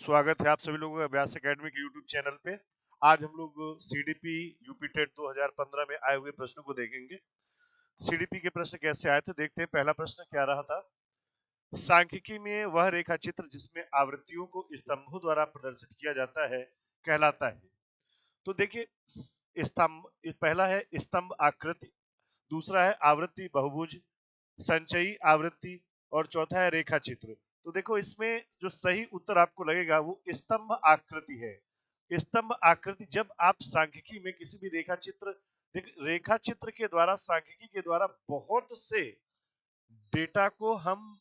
स्वागत है आप सभी लोगों का व्यास एकेडमी के यूट्यूब चैनल पे। आज हम लोग सीडीपी यूपी टेट 2015 में आए हुए प्रश्नों को देखेंगे। सीडीपी के प्रश्न कैसे आए थे देखते हैं। पहला प्रश्न क्या रहा था। सांख्यिकी में वह रेखा चित्र जिसमें आवृत्तियों को स्तंभों द्वारा प्रदर्शित किया जाता है कहलाता है। तो देखिए, स्तंभ पहला है स्तंभ आकृति, दूसरा है आवृत्ति बहुभुज, संचयी आवृत्ति और चौथा है रेखा चित्र। तो देखो, इसमें जो सही उत्तर आपको लगेगा वो स्तंभ आकृति है। स्तंभ आकृति, जब आप सांख्यिकी में किसी भी रेखा चित्र के द्वारा, सांख्यिकी के द्वारा बहुत से डेटा को हम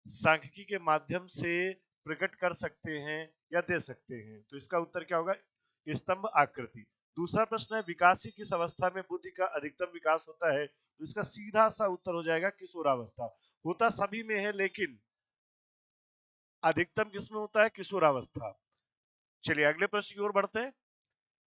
सांख्यिकी के माध्यम से प्रकट कर सकते हैं या दे सकते हैं। तो इसका उत्तर क्या होगा? स्तंभ आकृति। दूसरा प्रश्न है विकास की किस अवस्था में बुद्धि का अधिकतम विकास होता है? तो इसका सीधा सा उत्तर हो जाएगा किशोरावस्था। होता सभी में है लेकिन अधिकतम किसमें होता है? किशोरावस्था। चलिए अगले प्रश्न की ओर बढ़ते हैं।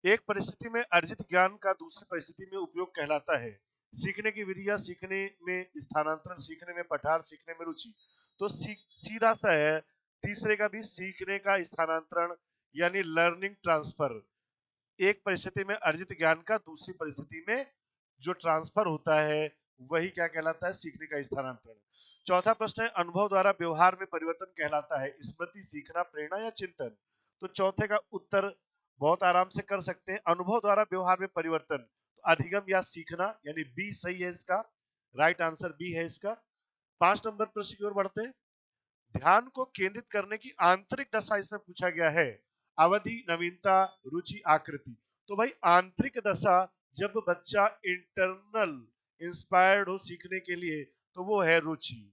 एक परिस्थिति में अर्जित ज्ञान का दूसरी परिस्थिति में उपयोग कहलाता है। सीखने की विधि या सीखने में स्थानांतरण, सीखने में पठार, सीखने में रुचि। तो सीधा सा है तीसरे का भी, सीखने का स्थानांतरण यानी लर्निंग ट्रांसफर। एक परिस्थिति में अर्जित ज्ञान का दूसरी परिस्थिति में जो ट्रांसफर होता है वही क्या कहलाता है? सीखने का स्थानांतरण। चौथा प्रश्न है अनुभव द्वारा व्यवहार में परिवर्तन कहलाता है। स्मृति, सीखना, प्रेरणा या चिंतन। तो चौथे का उत्तर बहुत आराम से कर सकते हैं। अनुभव द्वारा व्यवहार में परिवर्तन, तो अधिगम या सीखना, यानी बी सही है इसका। राइट आंसर बी है इसका। 5 नंबर प्रश्न की ओर बढ़ते हैं। ध्यान को केंद्रित करने की आंतरिक दशा इसमें पूछा गया है। अवधि, नवीनता, रुचि, आकृति। तो भाई आंतरिक दशा, जब बच्चा इंटरनल इंस्पायर्ड हो सीखने के लिए, तो वो है रुचि।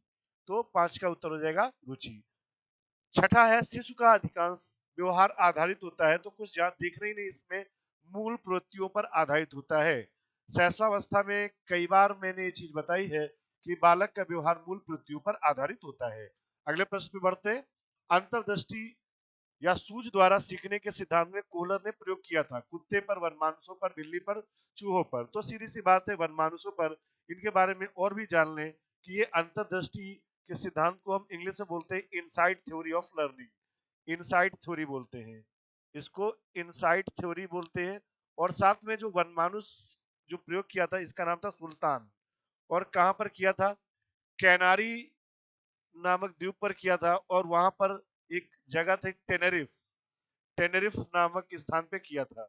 तो 5 का उत्तर हो जाएगा रुचि। छठा है शिशु का अधिकांश व्यवहार आधारित होता है। तो कुछ देखना ही नहीं, इसमें मूल प्रवृत्तियों पर आधारित होता है। शैशवावस्था में कई बार मैंने ये चीज बताई है कि बालक का व्यवहार मूल प्रवृत्तियों पर आधारित होता है। अगले प्रश्न पे बढ़ते हैं। अंतर्दृष्टि या सूझ द्वारा सीखने के सिद्धांत में कोहलर ने प्रयोग किया था। कुत्ते पर, वनमानुषों पर, बिल्ली पर, चूहों पर। तो सीधी सी बात है, वनमानुषों पर। इनके बारे में और भी जान लें कि ये अंतर्दृष्टि के सिद्धांत को हम इंग्लिश में बोलते हैं insight theory of learning. Insight theory बोलते हैं इसको, इनसाइट थ्योरी बोलते हैं। और साथ में जो वनमानुष जो प्रयोग किया था, इसका नाम था सुल्तान। और कहां पर किया था? कैनारी नामक द्वीप पर किया था। और वहां पर एक जगह थी टेनेरिफ, टेनेरिफ नामक स्थान पे किया था।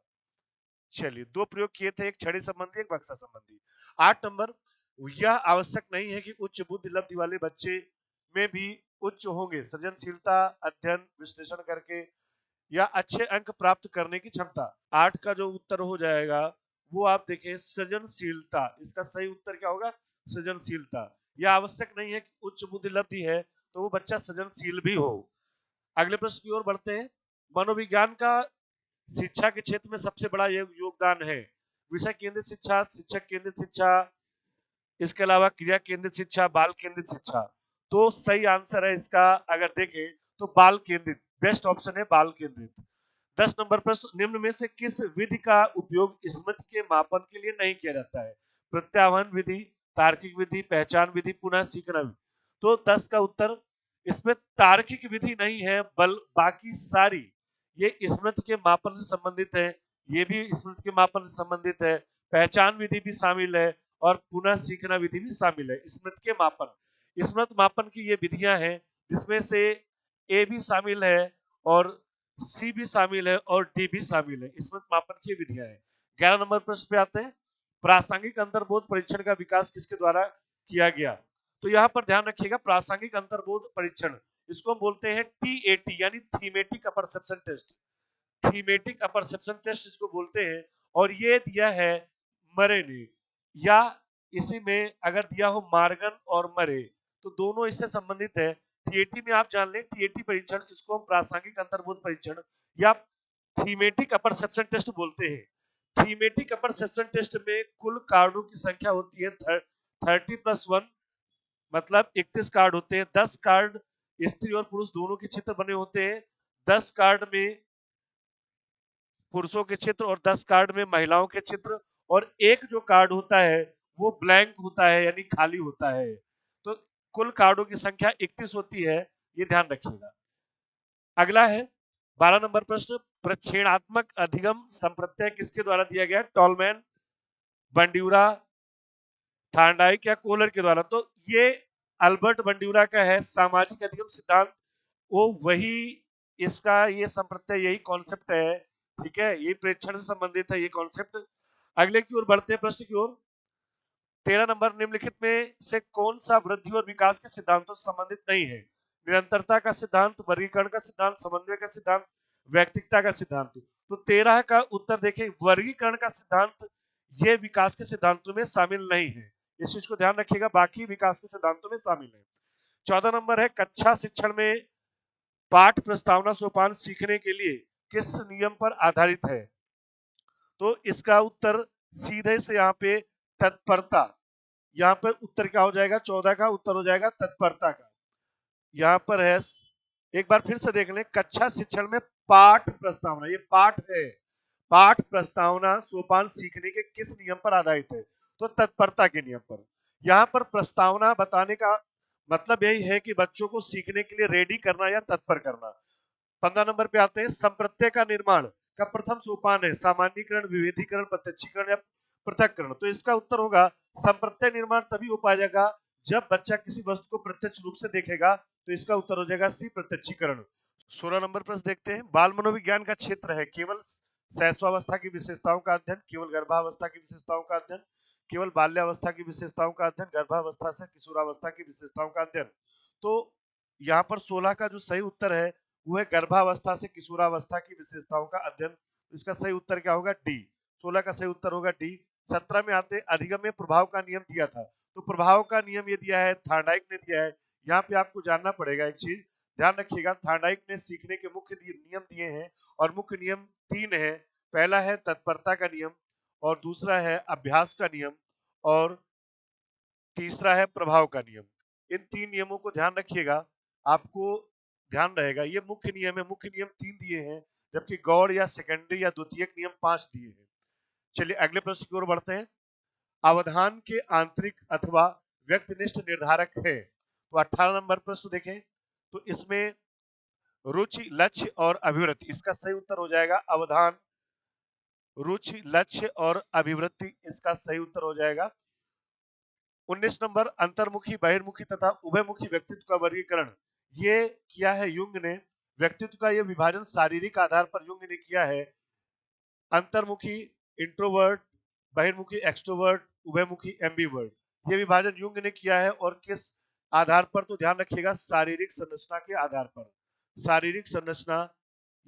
चलिए, 2 प्रयोग किए थे, एक छड़ी संबंधी, एक बक्सा संबंधी। 8 नंबर, यह आवश्यक नहीं है कि उच्च बुद्धि लब्धि वाले बच्चे में भी उच्च होंगे सृजनशीलता, अध्ययन, विश्लेषण करके या अच्छे अंक प्राप्त करने की क्षमता। 8 का जो उत्तर हो जाएगा वो आप देखें, सृजनशीलता। इसका सही उत्तर क्या होगा? सृजनशीलता। यह आवश्यक नहीं है कि उच्च बुद्धि लब्धि है तो वो बच्चा सृजनशील भी हो। अगले प्रश्न की ओर बढ़ते हैं। मनोविज्ञान का शिक्षा के क्षेत्र में सबसे बड़ा योगदान है। विषय केंद्रित शिक्षा, शिक्षक केंद्रित शिक्षा, इसके अलावा क्रिया केंद्रित शिक्षा, बाल केंद्रित शिक्षा। तो सही आंसर है इसका, अगर देखें तो बाल केंद्रित बेस्ट ऑप्शन है, बाल केंद्रित। 10 नंबर प्रश्न, निम्न में से किस विधि का उपयोग स्मृति के मापन के लिए नहीं किया जाता है? प्रत्याहन विधि, तार्किक विधि, पहचान विधि, पुनः सीखना विधि। तो 10 का उत्तर, इसमें तार्किक विधि नहीं है, बाकी सारी ये स्मृति के मापन से संबंधित है। ये भी स्मृति के मापन से संबंधित है। पहचान विधि भी शामिल है और पुनः सीखना विधि भी शामिल है। स्मृति के मापन, स्मृति मापन की ये विधियां हैं जिसमें से ए भी शामिल है और सी भी शामिल है और डी भी शामिल है। स्मृति मापन की विधियां हैं। 11 नंबर प्रश्न पे आते हैं। प्रासंगिक अंतर्बोध परीक्षण का विकास किसके द्वारा किया गया? तो यहाँ पर ध्यान रखिएगा, प्रासंगिक अंतर्बोध परीक्षण, इसको हम बोलते हैं टीएटी यानी thematic apperception test. Thematic apperception test इसको बोलते हैं। और ये दिया है मरे ने, या इसी में अगर दिया हो मार्गन और मरे, तो दोनों इससे संबंधित है। टीएटी में आप जान लें, टीएटी परीक्षण, इसको हम प्रासंगिक अंतर्बोध परीक्षण या थीमेटिक अपरसेप्शन टेस्ट बोलते हैं। थीमेटिक अपरसेप्शन टेस्ट में कुल कार्डों की संख्या होती है 30+1, मतलब 31 कार्ड होते हैं। 10 कार्ड स्त्री और पुरुष दोनों के चित्र बने होते हैं। 10 कार्ड में पुरुषों के चित्र और 10 कार्ड में महिलाओं के चित्र। और एक जो कार्ड होता है वो ब्लैंक होता है यानी खाली होता है। तो कुल कार्डों की संख्या 31 होती है, ये ध्यान रखिएगा। अगला है 12 नंबर प्रश्न, प्रक्षेणात्मक अधिगम संप्रत्यय किसके द्वारा दिया गया? टॉलमैन, बंड्यूरा, थार्नडाइक या कोहलर के द्वारा। तो ये अल्बर्ट बंड्यूरा का है सामाजिक अधिगम सिद्धांत। वो वही इसका ये संप्रत्यय यही कॉन्सेप्ट है, ठीक है, ये प्रेक्षण से संबंधित है ये कॉन्सेप्ट। अगले की ओर बढ़ते हैं, प्रश्न की ओर। 13 नंबर, निम्नलिखित में से कौन सा वृद्धि और विकास के सिद्धांतों से संबंधित नहीं है? निरंतरता का सिद्धांत, वर्गीकरण का सिद्धांत, समन्वय का सिद्धांत, व्यक्तिकता का सिद्धांत। तो 13 का उत्तर देखें, वर्गीकरण का सिद्धांत ये विकास के सिद्धांतों में शामिल नहीं है, इस चीज को ध्यान रखिएगा, बाकी विकास के सिद्धांतों में शामिल है। 14 नंबर है, कक्षा शिक्षण में पाठ प्रस्तावना सोपान सीखने के लिए किस नियम पर आधारित है? तो इसका उत्तर सीधे से यहाँ पे तत्परता, यहाँ पर उत्तर क्या हो जाएगा? 14 का उत्तर हो जाएगा तत्परता का। यहाँ पर है, एक बार फिर से देख लें, कक्षा शिक्षण में पाठ प्रस्तावना, ये पाठ है, पाठ प्रस्तावना सोपान सीखने के किस नियम पर आधारित है? तो तत्परता के नियम पर। यहाँ पर प्रस्तावना बताने का मतलब यही है कि बच्चों को सीखने के लिए रेडी करना या तत्पर करना। 15 नंबर पे आते हैं, संप्रत्यय का निर्माण का प्रथम सोपान है सामान्यीकरण, विभेदीकरण, प्रत्यक्षीकरण या पृथक्करण। तो इसका उत्तर होगा संप्रत्यय निर्माण तभी हो पाएगा जब बच्चा किसी वस्तु को प्रत्यक्ष रूप से देखेगा। तो इसका उत्तर हो जाएगा सी, प्रत्यक्षीकरण। 16 नंबर प्रश्न देखते हैं, बाल मनोविज्ञान का क्षेत्र है केवल शैशवावस्था की विशेषताओं का अध्ययन, केवल गर्भावस्था की विशेषताओं का अध्ययन, केवल बाल्यावस्था की विशेषताओं का अध्ययन, गर्भावस्था से किशोरावस्था की विशेषताओं का अध्ययन। तो यहाँ पर 16 का जो सही उत्तर है वो है गर्भावस्था से किशोरावस्था की विशेषताओं का अध्ययन। इसका सही उत्तर क्या होगा? डी। 16 का सही उत्तर होगा डी। 17 में आते, अधिगम में प्रभाव का नियम दिया था, तो प्रभाव का नियम ये दिया है थार्डाइक ने दिया है। यहाँ पे आपको जानना पड़ेगा एक चीज, ध्यान रखिएगा, थार्डाइक ने सीखने के मुख्य नियम दिए हैं और मुख्य नियम 3 है। पहला है तत्परता का नियम, और दूसरा है अभ्यास का नियम, और तीसरा है प्रभाव का नियम। इन 3 नियमों को ध्यान रखिएगा, आपको ध्यान रहेगा, ये मुख्य नियम है, मुख्य नियम 3 दिए हैं, जबकि गौड़ या सेकेंडरी या द्वितीयक नियम 5 दिए हैं। चलिए अगले प्रश्न की ओर बढ़ते हैं, अवधान के आंतरिक अथवा व्यक्तिनिष्ठ निर्धारक है। तो 18 नंबर प्रश्न देखें, तो इसमें रुचि, लक्ष्य और अभिवृत्ति, इसका सही उत्तर हो जाएगा अवधान, रुचि, लक्ष्य और अभिवृत्ति, इसका सही उत्तर हो जाएगा। 19 नंबर, अंतर्मुखी, बहिर्मुखी तथा उभयमुखी व्यक्तित्व का वर्गीकरण ये किया है युंग ने। व्यक्तित्व का यह विभाजन शारीरिक आधार पर युंग ने किया है, अंतर्मुखी इंट्रोवर्ट, बहिर्मुखी एक्सट्रोवर्ट, उभयमुखी एम्बीवर्ट, ये विभाजन युंग ने किया है। और किस आधार पर? तो ध्यान रखिएगा, शारीरिक संरचना के आधार पर, शारीरिक संरचना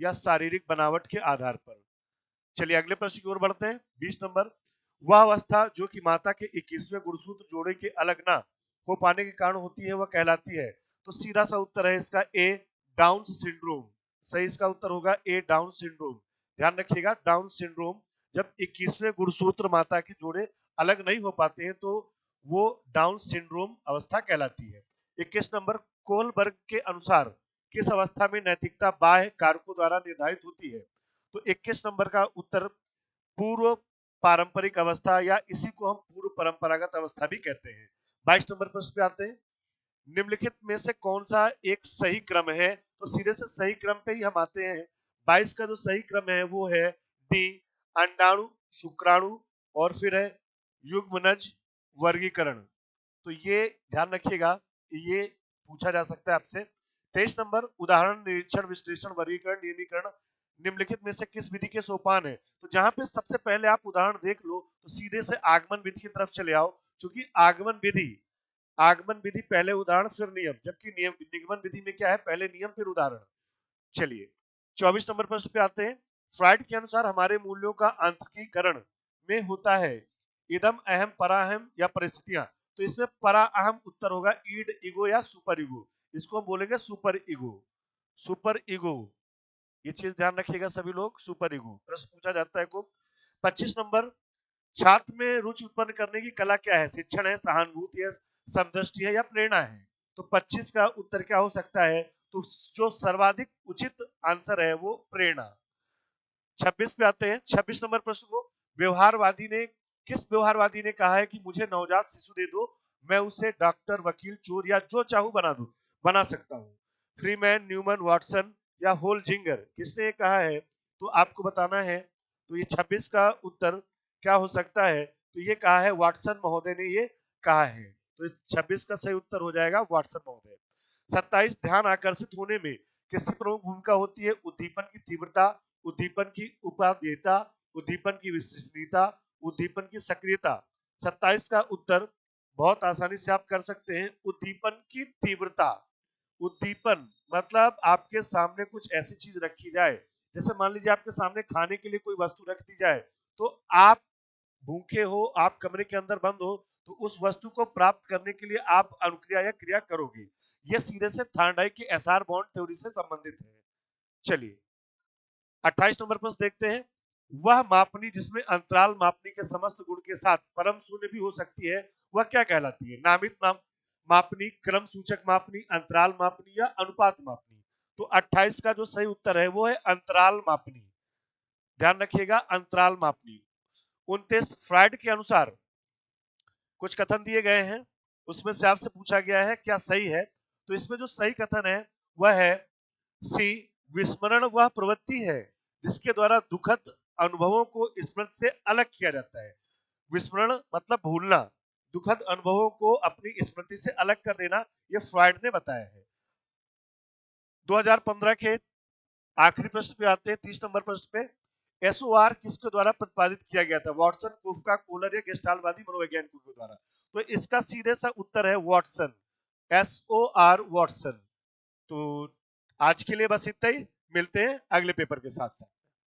या शारीरिक बनावट के आधार पर। चलिए अगले प्रश्न की ओर बढ़ते हैं, 20 नंबर, वह अवस्था जो कि माता के 21वें गुणसूत्र जोड़े के अलग ना हो पाने के कारण होती है वह कहलाती है। तो सीधा सा उत्तर है इसका ए, डाउन सिंड्रोम। सही इसका उत्तर होगा ए, डाउन सिंड्रोम। ध्यान रखिएगा, डाउन सिंड्रोम, जब 21वें गुणसूत्र माता के जोड़े अलग नहीं हो पाते हैं तो वो डाउन सिंड्रोम अवस्था कहलाती है। 21 नंबर, कोलबर्ग के अनुसार किस अवस्था में नैतिकता बाह्य कारकों द्वारा निर्धारित होती है? तो 21 नंबर का उत्तर पूर्व पारंपरिक अवस्था, या इसी को हम पूर्व परंपरागत अवस्था भी कहते हैं। 22 नंबर प्रश्न पे आते हैं, निम्नलिखित में से कौन सा एक सही क्रम है? तो सीधे से सही क्रम पे ही हम आते हैं। 22 का जो सही क्रम है वो है डी, अंडाणु, शुक्राणु और फिर है युग्मनज वर्गीकरण। तो ये ध्यान रखिएगा, ये पूछा जा सकता है आपसे। 23 नंबर, उदाहरण, निरीक्षण, विश्लेषण, वर्गीकरण, नियमीकरण निम्नलिखित में से किस विधि के सोपान है? तो जहां पे सबसे पहले आप उदाहरण देख लो तो सीधे से आगमन विधि की तरफ चले आओ, क्योंकि आगमन विधि पहले उदाहरण फिर नियम, जबकि नियम निगमन विधि में क्या है, पहले नियम फिर उदाहरण। चलिए 24 नंबर प्रश्न पे आते हैं, फ्राइड के अनुसार हमारे मूल्यों का आंतरिकीकरण में होता है इदम, अहम, पराहम या परिस्थितियां। तो इसमें पराअहम उत्तर होगा ईड, ईगो या सुपर ईगो, इसको हम बोलेंगे सुपर ईगो, सुपर ईगो, ये चीज ध्यान रखिएगा सभी लोग, सुपर ईगो प्रश्न पूछा जाता है को। 25 नंबर, छात्र में रुचि उत्पन्न करने की कला क्या है? शिक्षण है, सहानुभूति है, समदृष्टि है या प्रेरणा है? तो 25 का उत्तर क्या हो सकता है? तो जो सर्वाधिक उचित आंसर है वो प्रेरणा। 26 पे आते हैं, 26 नंबर प्रश्न को, व्यवहारवादी ने किस व्यवहारवादी ने कहा है कि मुझे नवजात शिशु दे दो, मैं उसे डॉक्टर, वकील, चोर या जो चाहूं बना सकता हूं? फ्रीमैन, न्यूमन, वाटसन या होल जिंगर, किसने ये कहा है? तो आपको बताना है। तो ये 26 का उत्तर क्या हो सकता है? तो ये कहा है वाटसन महोदय ने ये कहा है। तो इस 26 का सही उत्तर हो जाएगा वाटसन महोदय। 27 ध्यान आकर्षित होने में किसकी प्रमुख भूमिका होती है? उद्दीपन की तीव्रता, उद्दीपन की उपादेयता, उद्दीपन की विश्वसनीयता, उद्दीपन की सक्रियता। 27 का उत्तर बहुत आसानी से आप कर सकते हैं, उद्दीपन की तीव्रता। उद्दीपन मतलब आपके सामने कुछ ऐसी चीज रखी जाए, जैसे मान लीजिए आपके सामने खाने के लिए कोई वस्तु रख दी जाए, तो आप भूखे हो, आप कमरे के अंदर बंद हो, तो उस वस्तु को प्राप्त करने के लिए आप अनुक्रिया या क्रिया करोगे। यह सीधे से थार्नडाइक की एसआर बॉन्ड थ्योरी से संबंधित है। चलिए 28 नंबर प्रश्न देखते हैं। वह मापनी जिसमें अंतराल मापनी के समस्त गुण के साथ परम शून्य भी हो सकती है, वह क्या कहलाती है? नामित मापनी, क्रम सूचक मापनी, अंतराल मापनी या अनुपात मापनी। तो 28 का जो सही उत्तर है वो है अंतराल मापनी। ध्यान रखिएगा, अंतराल मापनी। 29 फ्राइड के अनुसार कुछ कथन दिए गए हैं, उसमें से आपसे पूछा गया है क्या सही है। तो इसमें जो सही कथन है वह है सी, विस्मरण वह प्रवृत्ति है जिसके द्वारा दुखद अनुभवों को स्मृति से अलग किया जाता है। विस्मरण मतलब भूलना, दुखद अनुभवों को अपनी स्मृति से अलग कर देना, यह फ्राइड ने बताया है। 2015 के आखिरी प्रश्न पे आते हैं, 30 नंबर प्रश्न पे। एसओआर किसके द्वारा प्रतिपादित किया गया था? वाटसन, कोफका, कोलर या गेस्टाल्टवादी मनोवैज्ञानिकों के द्वारा। तो इसका सीधे सा उत्तर है वाटसन, एसओआर वाटसन। तो आज के लिए बस इतना ही, मिलते हैं अगले पेपर के साथ साथ।